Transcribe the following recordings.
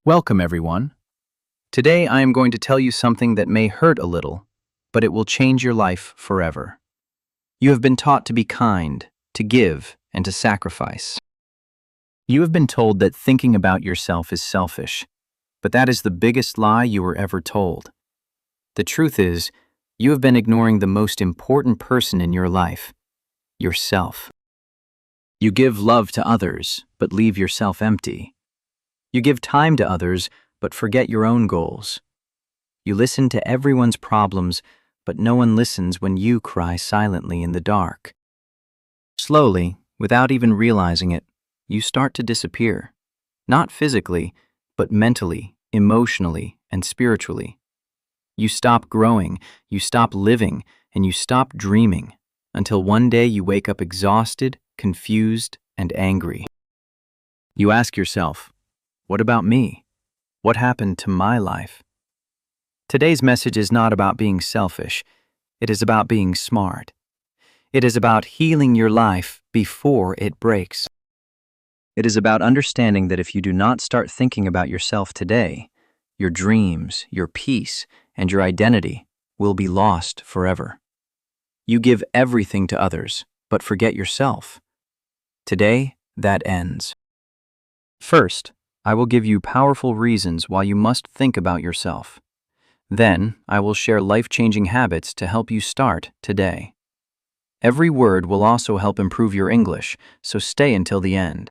Welcome, everyone. Today I am going to tell you something that may hurt a little, but it will change your life forever. You have been taught to be kind, to give, and to sacrifice. You have been told that thinking about yourself is selfish, but that is the biggest lie you were ever told. The truth is, you have been ignoring the most important person in your life, yourself. You give love to others, but leave yourself empty. You give time to others, but forget your own goals. You listen to everyone's problems, but no one listens when you cry silently in the dark. Slowly, without even realizing it, you start to disappear. Not physically, but mentally, emotionally, and spiritually. You stop growing, you stop living, and you stop dreaming, until one day you wake up exhausted, confused, and angry. You ask yourself, what about me? What happened to my life? Today's message is not about being selfish. It is about being smart. It is about healing your life before it breaks. It is about understanding that if you do not start thinking about yourself today, your dreams, your peace, and your identity will be lost forever. You give everything to others, but forget yourself. Today, that ends. First, I will give you powerful reasons why you must think about yourself. Then, I will share life-changing habits to help you start today. Every word will also help improve your English, so stay until the end.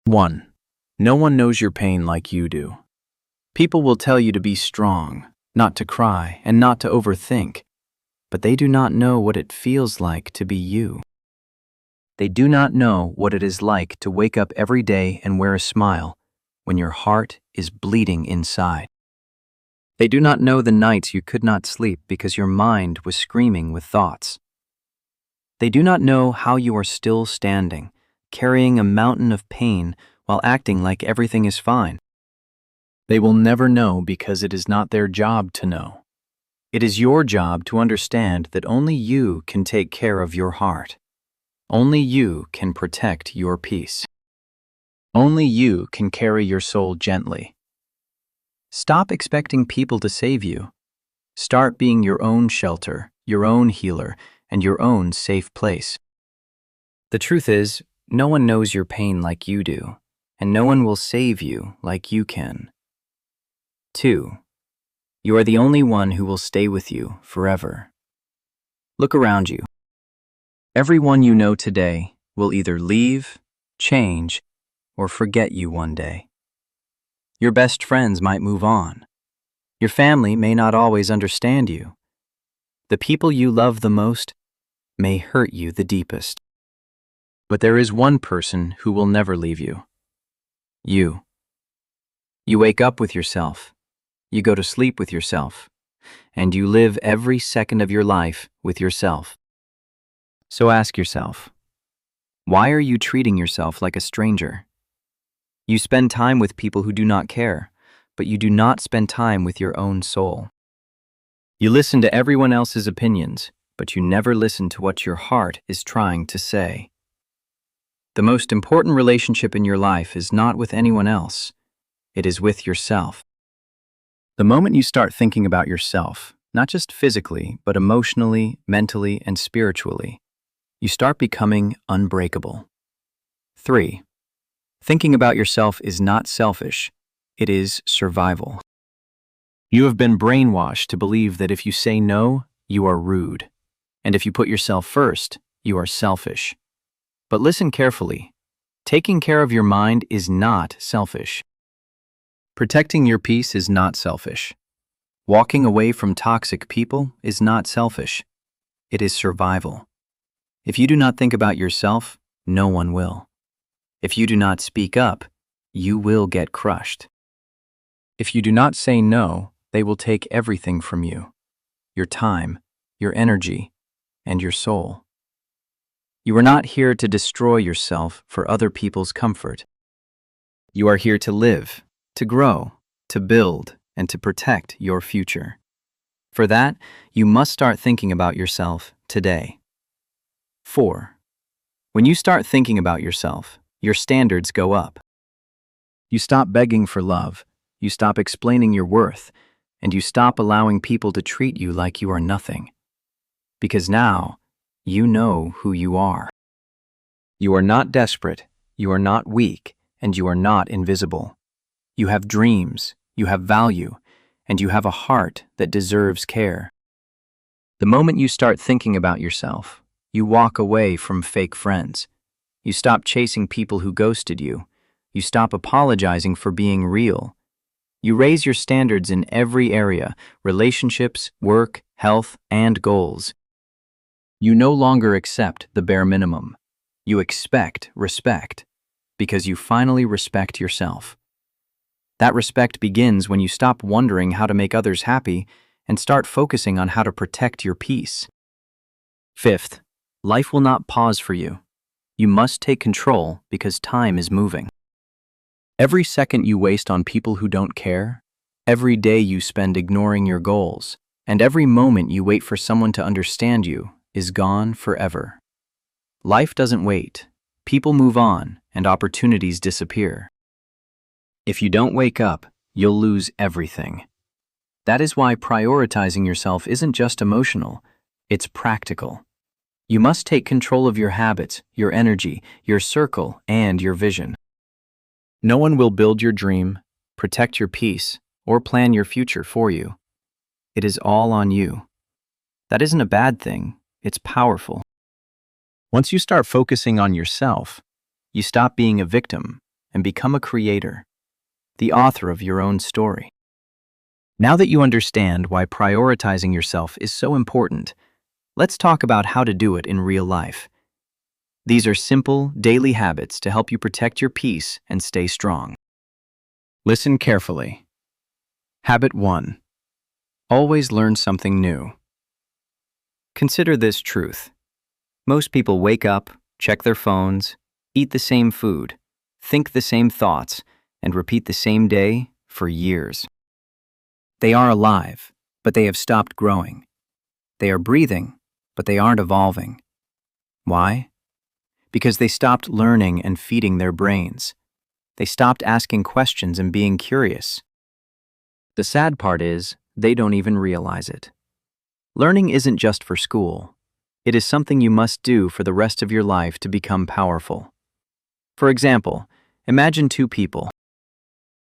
1. No one knows your pain like you do. People will tell you to be strong, not to cry, and not to overthink, but they do not know what it feels like to be you. They do not know what it is like to wake up every day and wear a smile when your heart is bleeding inside. They do not know the nights you could not sleep because your mind was screaming with thoughts. They do not know how you are still standing, carrying a mountain of pain while acting like everything is fine. They will never know because it is not their job to know. It is your job to understand that only you can take care of your heart. Only you can protect your peace. Only you can carry your soul gently. Stop expecting people to save you. Start being your own shelter, your own healer, and your own safe place. The truth is, no one knows your pain like you do, and no one will save you like you can. 2. You are the only one who will stay with you forever. Look around you. Everyone you know today will either leave, change, or forget you one day. Your best friends might move on. Your family may not always understand you. The people you love the most may hurt you the deepest. But there is one person who will never leave you. You. You wake up with yourself. You go to sleep with yourself. And you live every second of your life with yourself. So ask yourself, why are you treating yourself like a stranger? You spend time with people who do not care, but you do not spend time with your own soul. You listen to everyone else's opinions, but you never listen to what your heart is trying to say. The most important relationship in your life is not with anyone else. It is with yourself. The moment you start thinking about yourself, not just physically, but emotionally, mentally, and spiritually, you start becoming unbreakable. 3. Thinking about yourself is not selfish. It is survival. You have been brainwashed to believe that if you say no, you are rude. And if you put yourself first, you are selfish. But listen carefully. Taking care of your mind is not selfish. Protecting your peace is not selfish. Walking away from toxic people is not selfish. It is survival. If you do not think about yourself, no one will. If you do not speak up, you will get crushed. If you do not say no, they will take everything from you, your time, your energy, and your soul. You are not here to destroy yourself for other people's comfort. You are here to live, to grow, to build, and to protect your future. For that, you must start thinking about yourself today. 4. When you start thinking about yourself, your standards go up. You stop begging for love, you stop explaining your worth, and you stop allowing people to treat you like you are nothing. Because now, you know who you are. You are not desperate, you are not weak, and you are not invisible. You have dreams, you have value, and you have a heart that deserves care. The moment you start thinking about yourself, you walk away from fake friends. You stop chasing people who ghosted you. You stop apologizing for being real. You raise your standards in every area: relationships, work, health, and goals. You no longer accept the bare minimum. You expect respect, because you finally respect yourself. That respect begins when you stop wondering how to make others happy and start focusing on how to protect your peace. Fifth, life will not pause for you. You must take control because time is moving. Every second you waste on people who don't care, every day you spend ignoring your goals, and every moment you wait for someone to understand you is gone forever. Life doesn't wait. People move on, and opportunities disappear. If you don't wake up, you'll lose everything. That is why prioritizing yourself isn't just emotional, it's practical. You must take control of your habits, your energy, your circle, and your vision. No one will build your dream, protect your peace, or plan your future for you. It is all on you. That isn't a bad thing, it's powerful. Once you start focusing on yourself, you stop being a victim and become a creator, the author of your own story. Now that you understand why prioritizing yourself is so important, let's talk about how to do it in real life. These are simple, daily habits to help you protect your peace and stay strong. Listen carefully. Habit 1. Always learn something new. Consider this truth. Most people wake up, check their phones, eat the same food, think the same thoughts, and repeat the same day for years. They are alive, but they have stopped growing. They are breathing, but they aren't evolving. Why? Because they stopped learning and feeding their brains. They stopped asking questions and being curious. The sad part is, they don't even realize it. Learning isn't just for school. It is something you must do for the rest of your life to become powerful. For example, imagine two people.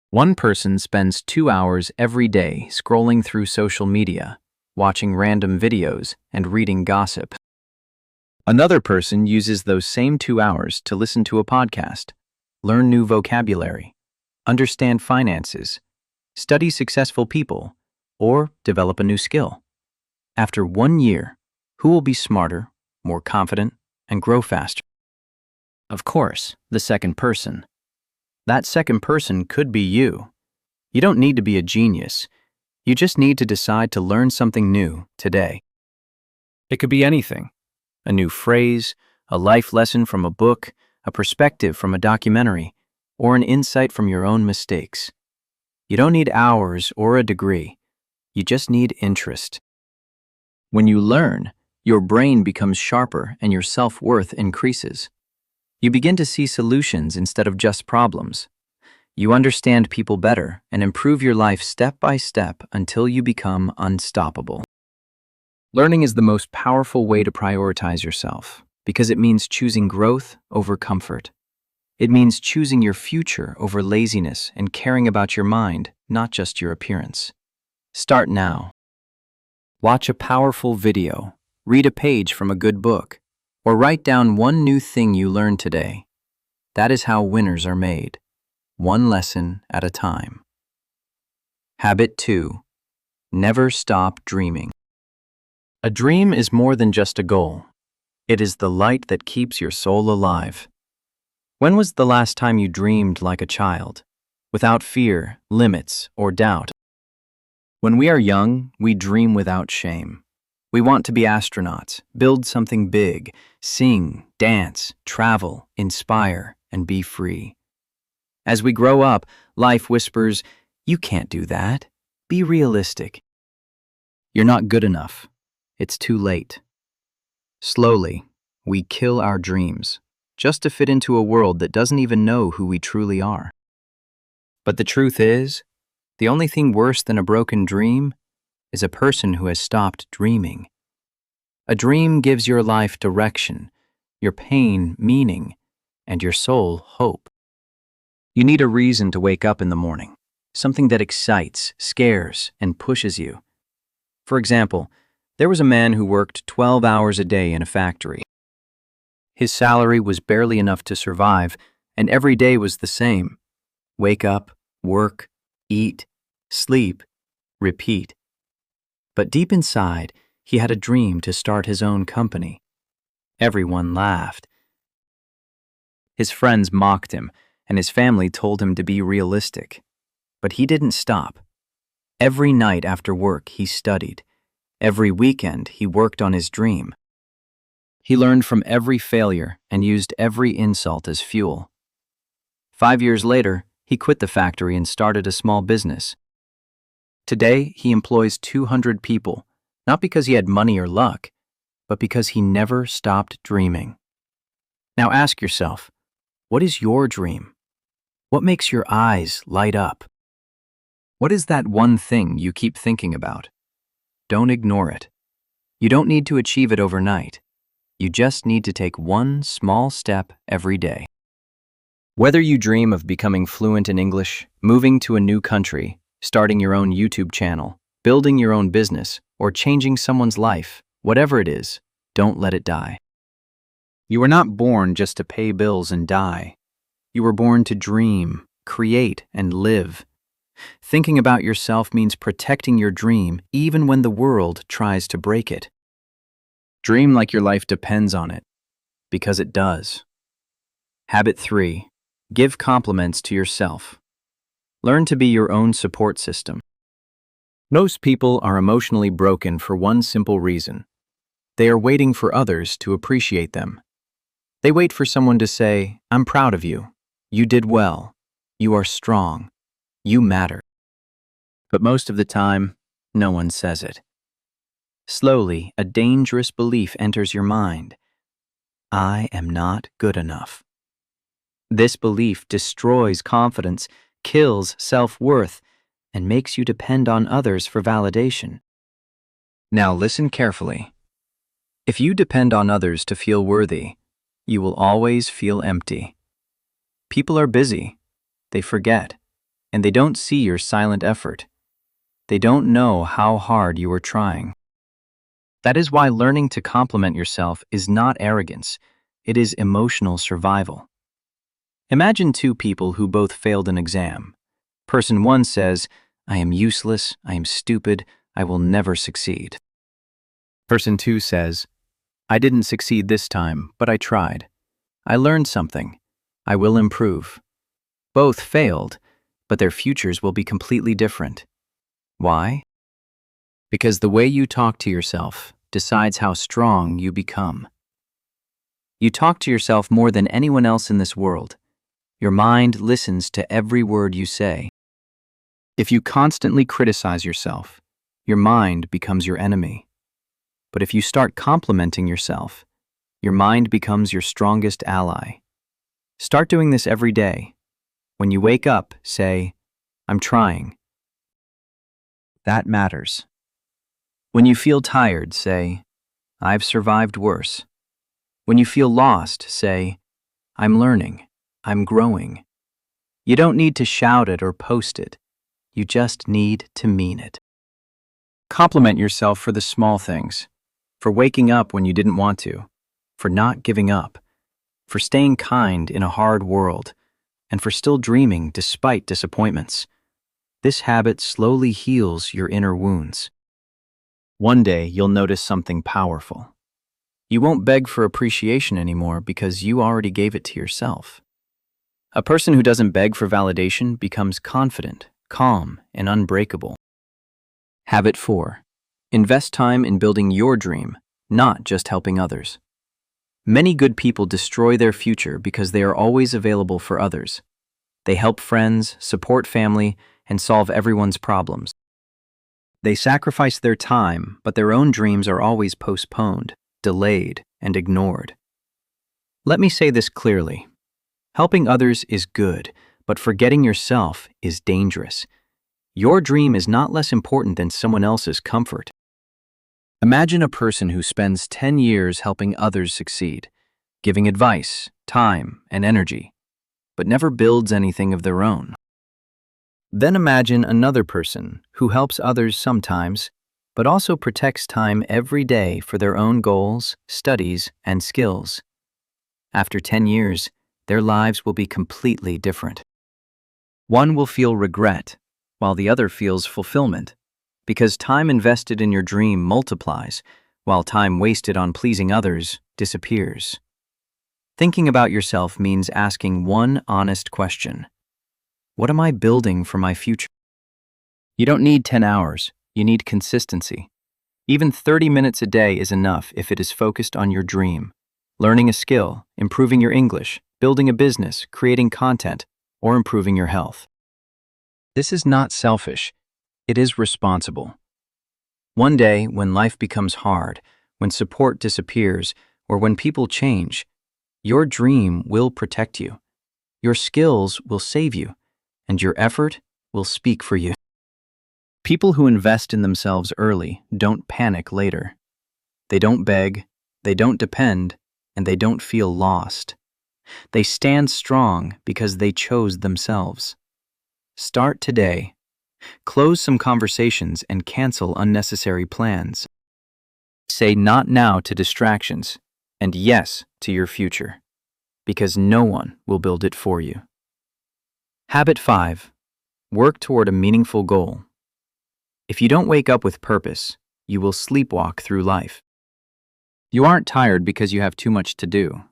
One person spends 2 hours every day scrolling through social media, watching random videos, and reading gossip. Another person uses those same 2 hours to listen to a podcast, learn new vocabulary, understand finances, study successful people, or develop a new skill. After 1 year, who will be smarter, more confident, and grow faster? Of course, the second person. That second person could be you. You don't need to be a genius. You just need to decide to learn something new today. It could be anything. A new phrase, a life lesson from a book, a perspective from a documentary, or an insight from your own mistakes. You don't need hours or a degree. You just need interest. When you learn, your brain becomes sharper and your self-worth increases. You begin to see solutions instead of just problems. You understand people better and improve your life step by step until you become unstoppable. Learning is the most powerful way to prioritize yourself because it means choosing growth over comfort. It means choosing your future over laziness and caring about your mind, not just your appearance. Start now. Watch a powerful video, read a page from a good book, or write down one new thing you learned today. That is how winners are made, one lesson at a time. Habit 2. Never stop dreaming. A dream is more than just a goal. It is the light that keeps your soul alive. When was the last time you dreamed like a child, without fear, limits, or doubt? When we are young, we dream without shame. We want to be astronauts, build something big, sing, dance, travel, inspire, and be free. As we grow up, life whispers, "You can't do that. Be realistic. You're not good enough. It's too late." Slowly, we kill our dreams, just to fit into a world that doesn't even know who we truly are. But the truth is, the only thing worse than a broken dream is a person who has stopped dreaming. A dream gives your life direction, your pain meaning, and your soul hope. You need a reason to wake up in the morning, something that excites, scares, and pushes you. For example, there was a man who worked 12 hours a day in a factory. His salary was barely enough to survive, and every day was the same. Wake up, work, eat, sleep, repeat. But deep inside, he had a dream to start his own company. Everyone laughed. His friends mocked him, and his family told him to be realistic. But he didn't stop. Every night after work, he studied. Every weekend, he worked on his dream. He learned from every failure and used every insult as fuel. 5 years later, he quit the factory and started a small business. Today, he employs 200 people, not because he had money or luck, but because he never stopped dreaming. Now ask yourself, what is your dream? What makes your eyes light up? What is that one thing you keep thinking about? Don't ignore it. You don't need to achieve it overnight. You just need to take one small step every day. Whether you dream of becoming fluent in English, moving to a new country, starting your own YouTube channel, building your own business, or changing someone's life, whatever it is, don't let it die. You were not born just to pay bills and die. You were born to dream, create, and live. Thinking about yourself means protecting your dream even when the world tries to break it. Dream like your life depends on it, because it does. Habit 3. Give compliments to yourself. Learn to be your own support system. Most people are emotionally broken for one simple reason. They are waiting for others to appreciate them. They wait for someone to say, "I'm proud of you. You did well. You are strong. You matter." But most of the time, no one says it. Slowly, a dangerous belief enters your mind. I am not good enough. This belief destroys confidence, kills self-worth, and makes you depend on others for validation. Now listen carefully. If you depend on others to feel worthy, you will always feel empty. People are busy, they forget, and they don't see your silent effort. They don't know how hard you are trying. That is why learning to compliment yourself is not arrogance, it is emotional survival. Imagine two people who both failed an exam. Person 1 says, "I am useless, I am stupid, I will never succeed." Person 2 says, "I didn't succeed this time, but I tried. I learned something. I will improve." Both failed, but their futures will be completely different. Why? Because the way you talk to yourself decides how strong you become. You talk to yourself more than anyone else in this world. Your mind listens to every word you say. If you constantly criticize yourself, your mind becomes your enemy. But if you start complimenting yourself, your mind becomes your strongest ally. Start doing this every day. When you wake up, say, "I'm trying." That matters. When you feel tired, say, "I've survived worse." When you feel lost, say, "I'm learning, I'm growing." You don't need to shout it or post it. You just need to mean it. Compliment yourself for the small things, for waking up when you didn't want to, for not giving up, for staying kind in a hard world, and for still dreaming despite disappointments. This habit slowly heals your inner wounds. One day, you'll notice something powerful. You won't beg for appreciation anymore because you already gave it to yourself. A person who doesn't beg for validation becomes confident, calm, and unbreakable. Habit 4. Invest time in building your dream, not just helping others. Many good people destroy their future because they are always available for others. They help friends, support family, and solve everyone's problems. They sacrifice their time, but their own dreams are always postponed, delayed, and ignored. Let me say this clearly. Helping others is good, but forgetting yourself is dangerous. Your dream is not less important than someone else's comfort. Imagine a person who spends 10 years helping others succeed, giving advice, time, and energy, but never builds anything of their own. Then imagine another person who helps others sometimes, but also protects time every day for their own goals, studies, and skills. After 10 years, their lives will be completely different. One will feel regret, while the other feels fulfillment, because time invested in your dream multiplies, while time wasted on pleasing others disappears. Thinking about yourself means asking one honest question. What am I building for my future? You don't need 10 hours, you need consistency. Even 30 minutes a day is enough if it is focused on your dream. Learning a skill, improving your English, building a business, creating content, or improving your health. This is not selfish, it is responsible. One day, when life becomes hard, when support disappears, or when people change, your dream will protect you. Your skills will save you, and your effort will speak for you. People who invest in themselves early don't panic later. They don't beg, they don't depend, and they don't feel lost. They stand strong because they chose themselves. Start today. Close some conversations and cancel unnecessary plans. Say not now to distractions and yes to your future, because no one will build it for you. Habit 5. Work toward a meaningful goal. If you don't wake up with purpose, you will sleepwalk through life. You aren't tired because you have too much to do.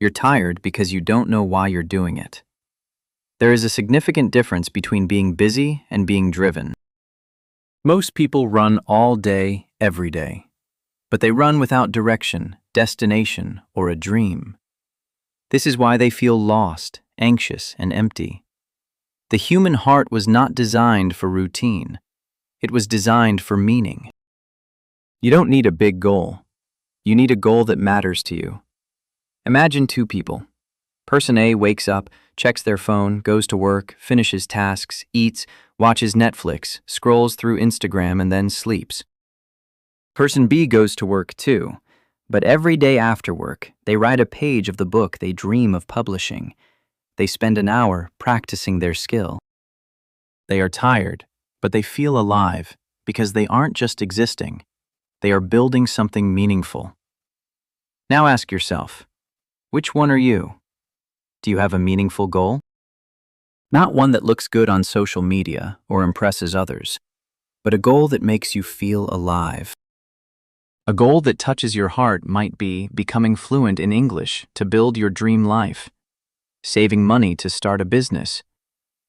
You're tired because you don't know why you're doing it. There is a significant difference between being busy and being driven. Most people run all day, every day, but they run without direction, destination, or a dream. This is why they feel lost, anxious, and empty. The human heart was not designed for routine. It was designed for meaning. You don't need a big goal. You need a goal that matters to you. Imagine two people. Person A wakes up, checks their phone, goes to work, finishes tasks, eats, watches Netflix, scrolls through Instagram, and then sleeps. Person B goes to work too, but every day after work, they write a page of the book they dream of publishing. They spend an hour practicing their skill. They are tired, but they feel alive because they aren't just existing. They are building something meaningful. Now ask yourself, which one are you? Do you have a meaningful goal? Not one that looks good on social media or impresses others, but a goal that makes you feel alive. A goal that touches your heart might be becoming fluent in English to build your dream life, saving money to start a business,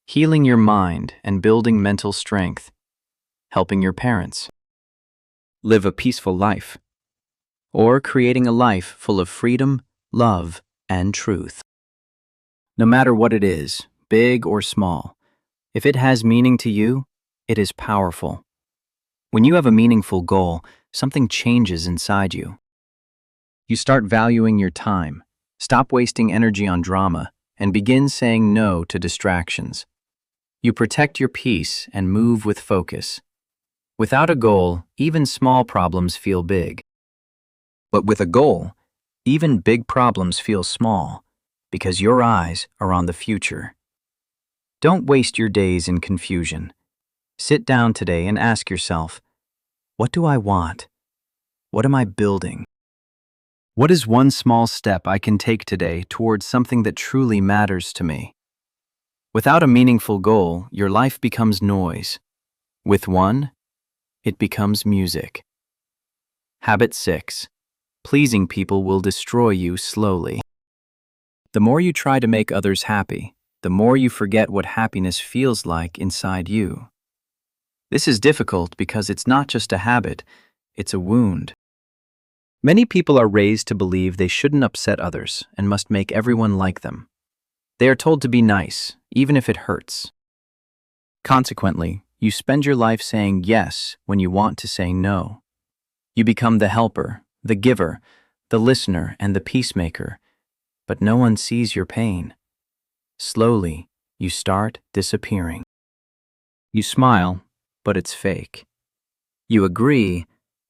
healing your mind and building mental strength, helping your parents, live a peaceful life, or creating a life full of freedom, love, and truth. No matter what it is, big or small, if it has meaning to you, it is powerful. When you have a meaningful goal, something changes inside you. You start valuing your time, stop wasting energy on drama, and begin saying no to distractions. You protect your peace and move with focus. Without a goal, even small problems feel big. But with a goal, even big problems feel small, because your eyes are on the future. Don't waste your days in confusion. Sit down today and ask yourself, what do I want? What am I building? What is one small step I can take today towards something that truly matters to me? Without a meaningful goal, your life becomes noise. With one, it becomes music. Habit 6. Pleasing people will destroy you slowly. The more you try to make others happy, the more you forget what happiness feels like inside you. This is difficult because it's not just a habit, it's a wound. Many people are raised to believe they shouldn't upset others and must make everyone like them. They are told to be nice, even if it hurts. Consequently, you spend your life saying yes when you want to say no. You become the helper, the giver, the listener, and the peacemaker, but no one sees your pain. Slowly, you start disappearing. You smile, but it's fake. You agree,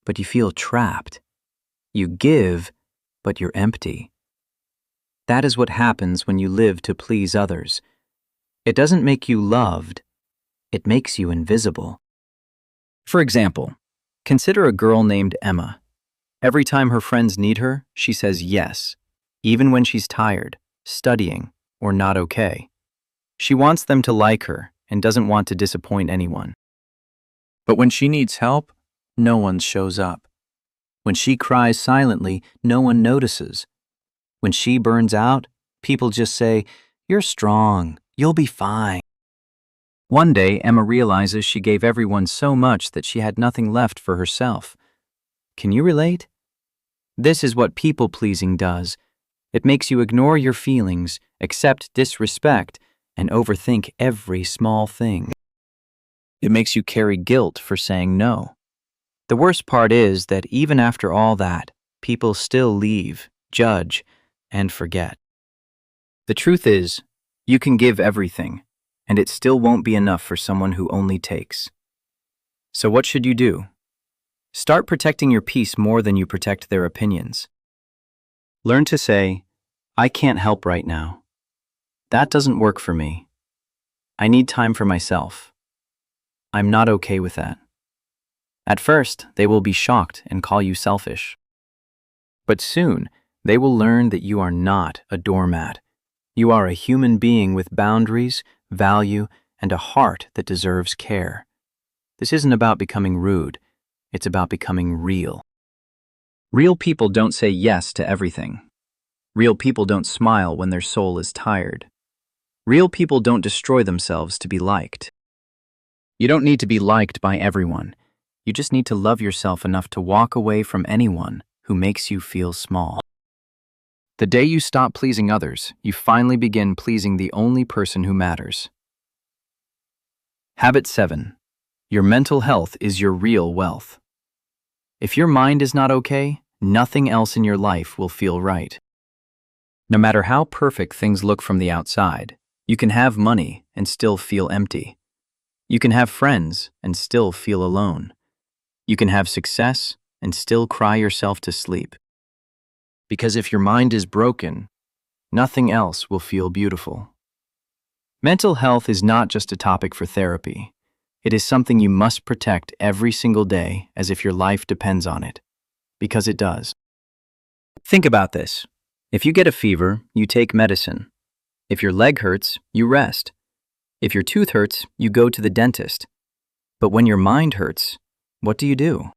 but you feel trapped. You give, but you're empty. That is what happens when you live to please others. It doesn't make you loved, it makes you invisible. For example, consider a girl named Emma. Every time her friends need her, she says yes, even when she's tired, studying, or not okay. She wants them to like her and doesn't want to disappoint anyone. But when she needs help, no one shows up. When she cries silently, no one notices. When she burns out, people just say, "You're strong, you'll be fine." One day, Emma realizes she gave everyone so much that she had nothing left for herself. Can you relate? This is what people-pleasing does. It makes you ignore your feelings, accept disrespect, and overthink every small thing. It makes you carry guilt for saying no. The worst part is that even after all that, people still leave, judge, and forget. The truth is, you can give everything, and it still won't be enough for someone who only takes. So what should you do? Start protecting your peace more than you protect their opinions. Learn to say, "I can't help right now. That doesn't work for me. I need time for myself. I'm not okay with that." At first, they will be shocked and call you selfish. But soon, they will learn that you are not a doormat. You are a human being with boundaries, value, and a heart that deserves care. This isn't about becoming rude. It's about becoming real. Real people don't say yes to everything. Real people don't smile when their soul is tired. Real people don't destroy themselves to be liked. You don't need to be liked by everyone. You just need to love yourself enough to walk away from anyone who makes you feel small. The day you stop pleasing others, you finally begin pleasing the only person who matters. Habit 7. Your mental health is your real wealth. If your mind is not okay, nothing else in your life will feel right. No matter how perfect things look from the outside, you can have money and still feel empty. You can have friends and still feel alone. You can have success and still cry yourself to sleep. Because if your mind is broken, nothing else will feel beautiful. Mental health is not just a topic for therapy. It is something you must protect every single day as if your life depends on it. Because it does. Think about this. If you get a fever, you take medicine. If your leg hurts, you rest. If your tooth hurts, you go to the dentist. But when your mind hurts, what do?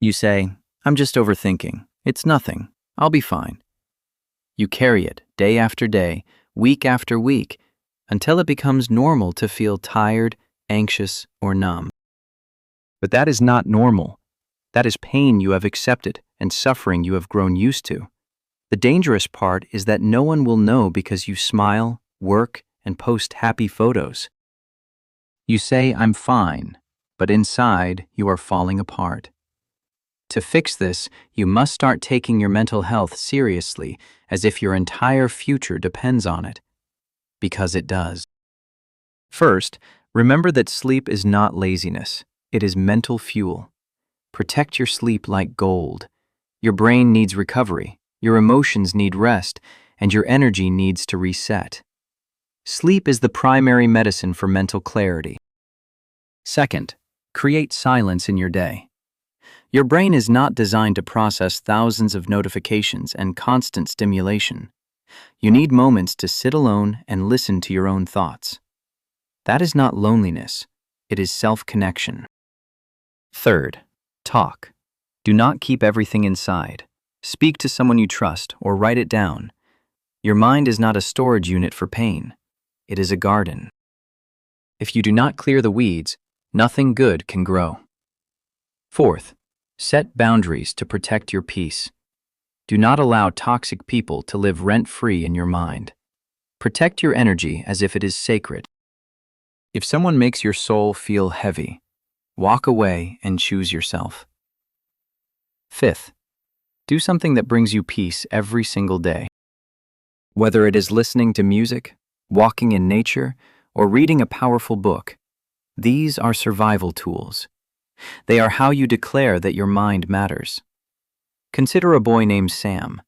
You say, "I'm just overthinking. It's nothing. I'll be fine." You carry it day after day, week after week, until it becomes normal to feel tired, anxious, or numb. But that is not normal. That is pain you have accepted and suffering you have grown used to. The dangerous part is that no one will know because you smile, work, and post happy photos. You say, "I'm fine," but inside you are falling apart. To fix this, you must start taking your mental health seriously, as if your entire future depends on it. Because it does. First, remember that sleep is not laziness. It is mental fuel. Protect your sleep like gold. Your brain needs recovery, your emotions need rest, and your energy needs to reset. Sleep is the primary medicine for mental clarity. Second, create silence in your day. Your brain is not designed to process thousands of notifications and constant stimulation. You need moments to sit alone and listen to your own thoughts. That is not loneliness, it is self-connection. Third, talk. Do not keep everything inside. Speak to someone you trust or write it down. Your mind is not a storage unit for pain. It is a garden. If you do not clear the weeds, nothing good can grow. Fourth, set boundaries to protect your peace. Do not allow toxic people to live rent-free in your mind. Protect your energy as if it is sacred. If someone makes your soul feel heavy, walk away and choose yourself. Fifth, do something that brings you peace every single day. Whether it is listening to music, walking in nature, or reading a powerful book. These are survival tools. They are how you declare that your mind matters. Consider a boy named Sam.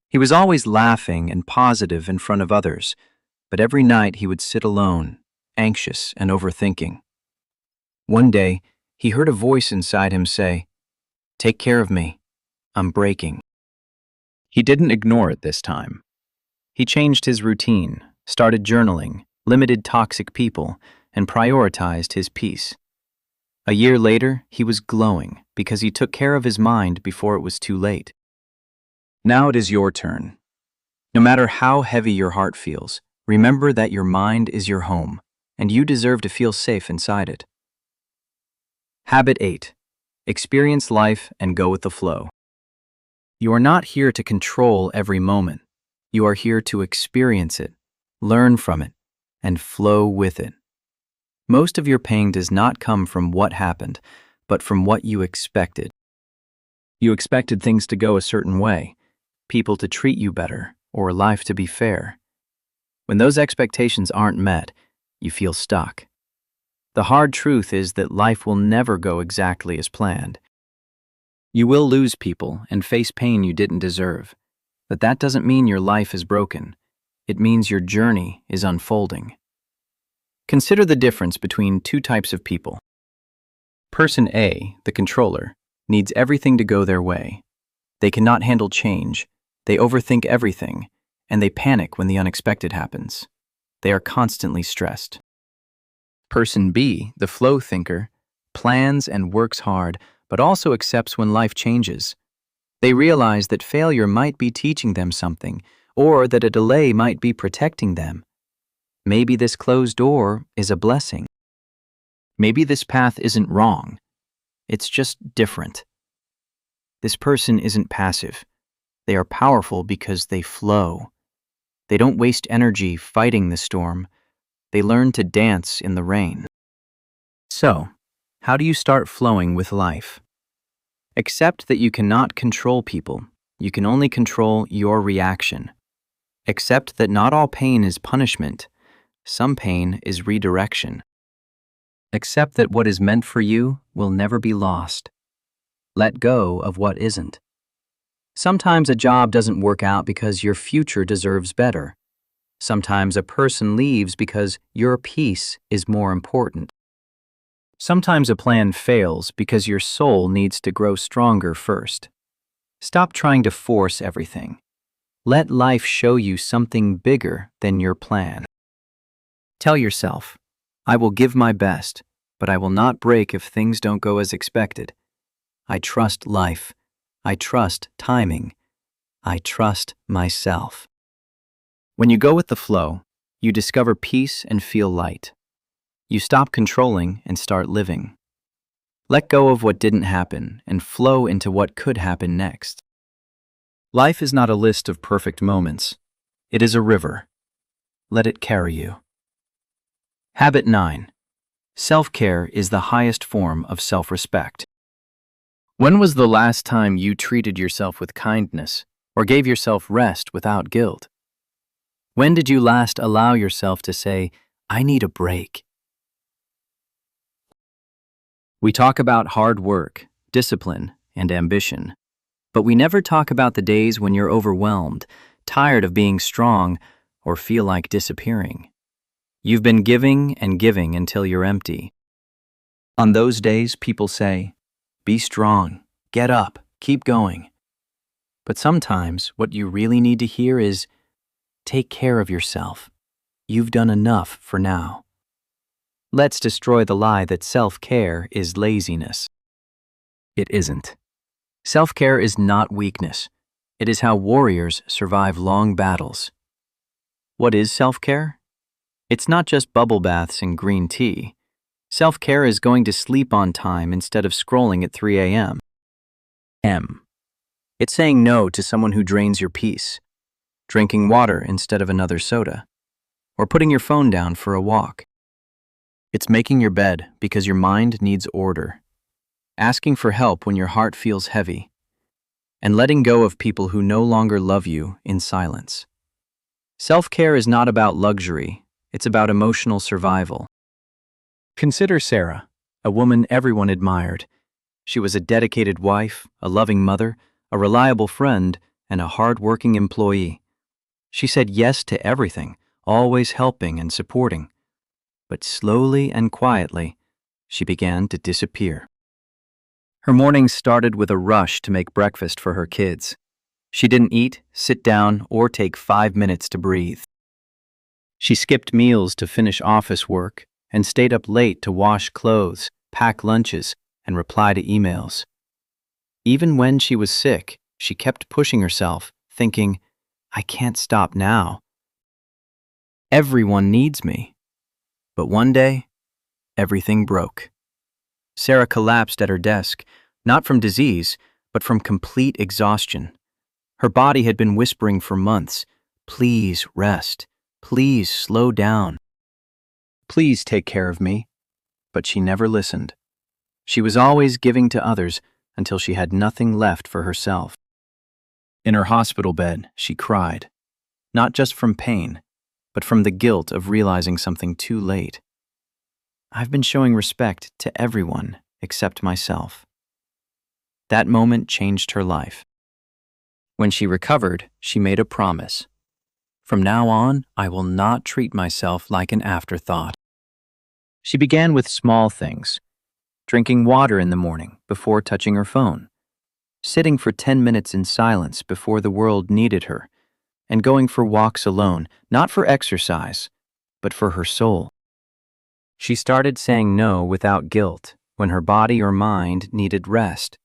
He was always laughing and positive in front of others, but every night he would sit alone, anxious and overthinking. One day, he heard a voice inside him say, "Take care of me. I'm breaking." He didn't ignore it this time. He changed his routine, started journaling, limited toxic people, and prioritized his peace. A year later, he was glowing because he took care of his mind before it was too late. Now it is your turn. No matter how heavy your heart feels, remember that your mind is your home, and you deserve to feel safe inside it. Habit 8. Experience life and go with the flow. You are not here to control every moment. You are here to experience it, learn from it, and flow with it. Most of your pain does not come from what happened, but from what you expected. You expected things to go a certain way, people to treat you better, or life to be fair. When those expectations aren't met, you feel stuck. The hard truth is that life will never go exactly as planned. You will lose people and face pain you didn't deserve, but that doesn't mean your life is broken. It means your journey is unfolding. Consider the difference between two types of people. Person A, the controller, needs everything to go their way. They cannot handle change, they overthink everything, and they panic when the unexpected happens. They are constantly stressed. Person B, the flow thinker, plans and works hard, but also accepts when life changes. They realize that failure might be teaching them something, or that a delay might be protecting them. Maybe this closed door is a blessing. Maybe this path isn't wrong. It's just different. This person isn't passive. They are powerful because they flow. They don't waste energy fighting the storm. They learn to dance in the rain. So, how do you start flowing with life? Accept that you cannot control people. You can only control your reaction. Accept that not all pain is punishment. Some pain is redirection. Accept that what is meant for you will never be lost. Let go of what isn't. Sometimes a job doesn't work out because your future deserves better. Sometimes a person leaves because your peace is more important. Sometimes a plan fails because your soul needs to grow stronger first. Stop trying to force everything. Let life show you something bigger than your plan. Tell yourself, I will give my best, but I will not break if things don't go as expected. I trust life. I trust timing. I trust myself. When you go with the flow, you discover peace and feel light. You stop controlling and start living. Let go of what didn't happen and flow into what could happen next. Life is not a list of perfect moments. It is a river. Let it carry you. Habit 9. Self-care is the highest form of self-respect. When was the last time you treated yourself with kindness or gave yourself rest without guilt? When did you last allow yourself to say, I need a break? We talk about hard work, discipline, and ambition, but we never talk about the days when you're overwhelmed, tired of being strong, or feel like disappearing. You've been giving and giving until you're empty. On those days, people say, be strong, get up, keep going. But sometimes what you really need to hear is, take care of yourself. You've done enough for now. Let's destroy the lie that self-care is laziness. It isn't. Self-care is not weakness. It is how warriors survive long battles. What is self-care? It's not just bubble baths and green tea. Self-care is going to sleep on time instead of scrolling at 3 a.m. It's saying no to someone who drains your peace, drinking water instead of another soda, or putting your phone down for a walk. It's making your bed because your mind needs order, asking for help when your heart feels heavy, and letting go of people who no longer love you in silence. Self-care is not about luxury, it's about emotional survival. Consider Sarah, a woman everyone admired. She was a dedicated wife, a loving mother, a reliable friend, and a hard-working employee. She said yes to everything, always helping and supporting. But slowly and quietly, she began to disappear. Her mornings started with a rush to make breakfast for her kids. She didn't eat, sit down, or take 5 minutes to breathe. She skipped meals to finish office work and stayed up late to wash clothes, pack lunches, and reply to emails. Even when she was sick, she kept pushing herself, thinking, I can't stop now. Everyone needs me. But one day, everything broke. Sarah collapsed at her desk, not from disease, but from complete exhaustion. Her body had been whispering for months, please rest, please slow down. Please take care of me. But she never listened. She was always giving to others until she had nothing left for herself. In her hospital bed, she cried, not just from pain, but from the guilt of realizing something too late. I've been showing respect to everyone except myself. That moment changed her life. When she recovered, she made a promise. From now on, I will not treat myself like an afterthought. She began with small things, drinking water in the morning before touching her phone, sitting for 10 minutes in silence before the world needed her, and going for walks alone, not for exercise, but for her soul. She started saying no without guilt when her body or mind needed rest.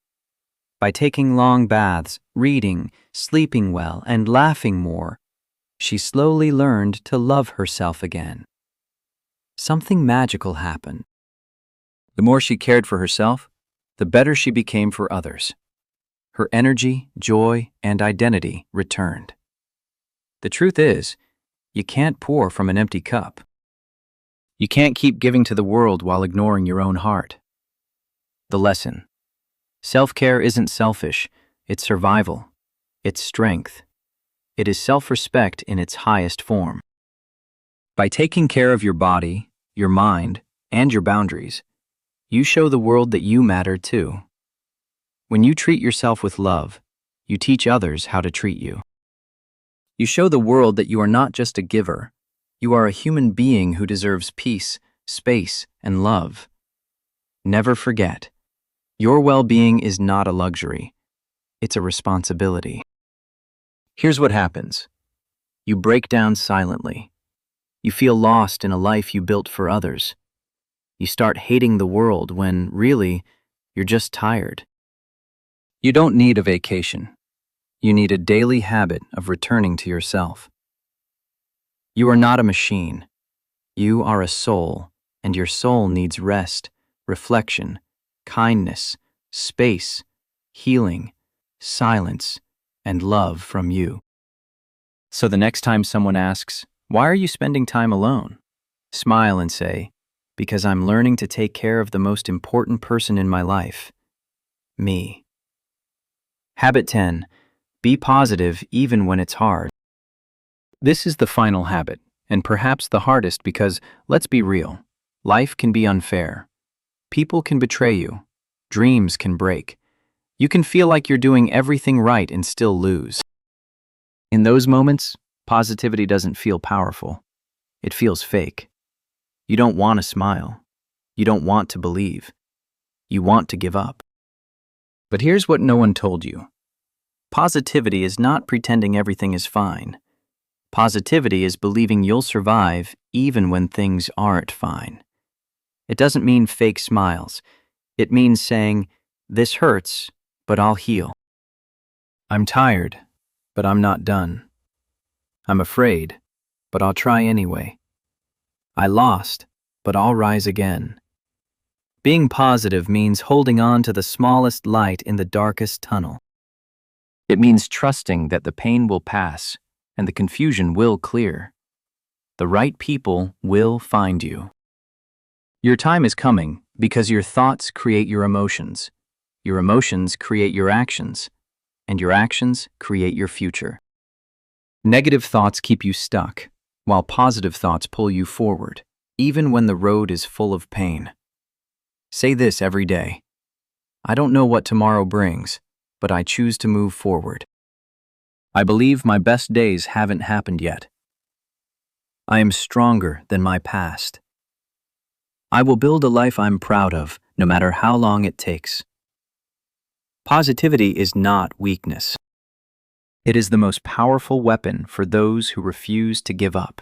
By taking long baths, reading, sleeping well, and laughing more, she slowly learned to love herself again. Something magical happened. The more she cared for herself, the better she became for others. Her energy, joy, and identity returned. The truth is, you can't pour from an empty cup. You can't keep giving to the world while ignoring your own heart. The lesson: self-care isn't selfish, it's survival, it's strength. It is self-respect in its highest form. By taking care of your body, your mind, and your boundaries, you show the world that you matter too. When you treat yourself with love, you teach others how to treat you. You show the world that you are not just a giver, you are a human being who deserves peace, space, and love. Never forget, your well-being is not a luxury, it's a responsibility. Here's what happens. You break down silently. You feel lost in a life you built for others. You start hating the world when, really, you're just tired. You don't need a vacation. You need a daily habit of returning to yourself. You are not a machine. You are a soul, and your soul needs rest, reflection, kindness, space, healing, silence, and love from you. So the next time someone asks, "Why are you spending time alone?" smile and say, "Because I'm learning to take care of the most important person in my life, me." Habit 10. Be positive even when it's hard. This is the final habit, and perhaps the hardest because, let's be real, life can be unfair. People can betray you. Dreams can break. You can feel like you're doing everything right and still lose. In those moments, positivity doesn't feel powerful. It feels fake. You don't want to smile. You don't want to believe. You want to give up. But here's what no one told you. Positivity is not pretending everything is fine. Positivity is believing you'll survive even when things aren't fine. It doesn't mean fake smiles. It means saying, "This hurts, but I'll heal. I'm tired, but I'm not done. I'm afraid, but I'll try anyway. I lost, but I'll rise again." Being positive means holding on to the smallest light in the darkest tunnel. It means trusting that the pain will pass and the confusion will clear. The right people will find you. Your time is coming because your thoughts create your emotions create your actions, and your actions create your future. Negative thoughts keep you stuck, while positive thoughts pull you forward, even when the road is full of pain. Say this every day. I don't know what tomorrow brings, but I choose to move forward. I believe my best days haven't happened yet. I am stronger than my past. I will build a life I'm proud of, no matter how long it takes. Positivity is not weakness. It is the most powerful weapon for those who refuse to give up.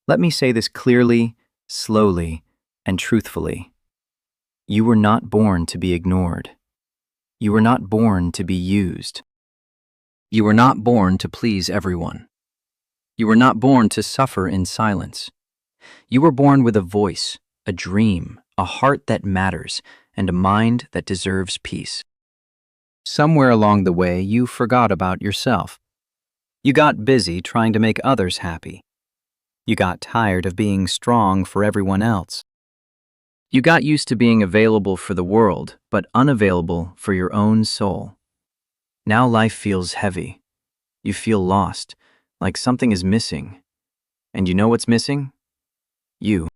Let me say this clearly, slowly, and truthfully. You were not born to be ignored. You were not born to be used. You were not born to please everyone. You were not born to suffer in silence. You were born with a voice, a dream, a heart that matters, and a mind that deserves peace. Somewhere along the way, you forgot about yourself. You got busy trying to make others happy. You got tired of being strong for everyone else. You got used to being available for the world, but unavailable for your own soul. Now life feels heavy. You feel lost, like something is missing. And you know what's missing? You.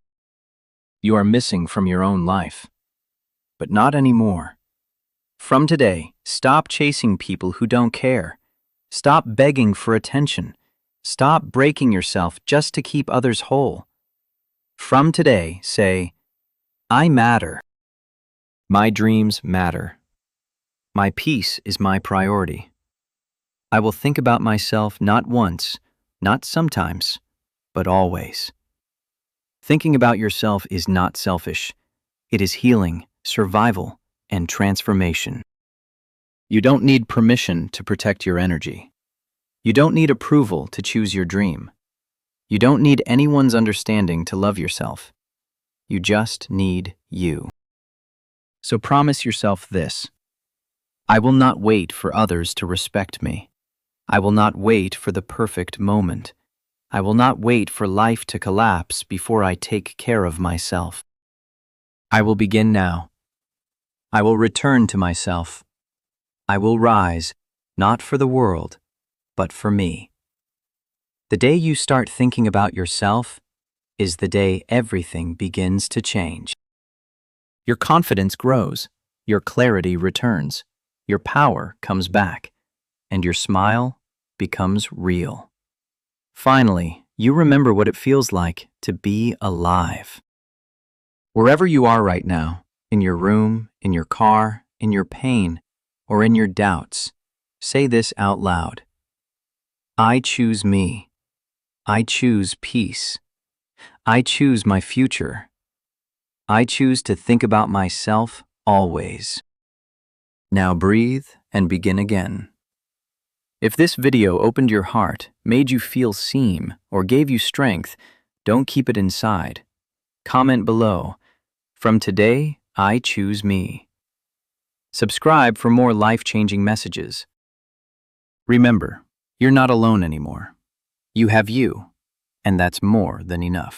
You are missing from your own life. But not anymore. From today, stop chasing people who don't care. Stop begging for attention. Stop breaking yourself just to keep others whole. From today, say, I matter. My dreams matter. My peace is my priority. I will think about myself not once, not sometimes, but always. Thinking about yourself is not selfish. It is healing, survival, and transformation. You don't need permission to protect your energy. You don't need approval to choose your dream. You don't need anyone's understanding to love yourself. You just need you. So promise yourself this. I will not wait for others to respect me. I will not wait for the perfect moment. I will not wait for life to collapse before I take care of myself. I will begin now. I will return to myself. I will rise, not for the world, but for me. The day you start thinking about yourself is the day everything begins to change. Your confidence grows, your clarity returns, your power comes back, and your smile becomes real. Finally, you remember what it feels like to be alive. Wherever you are right now, in your room, in your car, in your pain, or in your doubts, say this out loud. I choose me. I choose peace. I choose my future. I choose to think about myself always. Now breathe and begin again. If this video opened your heart, made you feel seen, or gave you strength, don't keep it inside. Comment below. From today, I choose me. Subscribe for more life-changing messages. Remember, you're not alone anymore. You have you, and that's more than enough.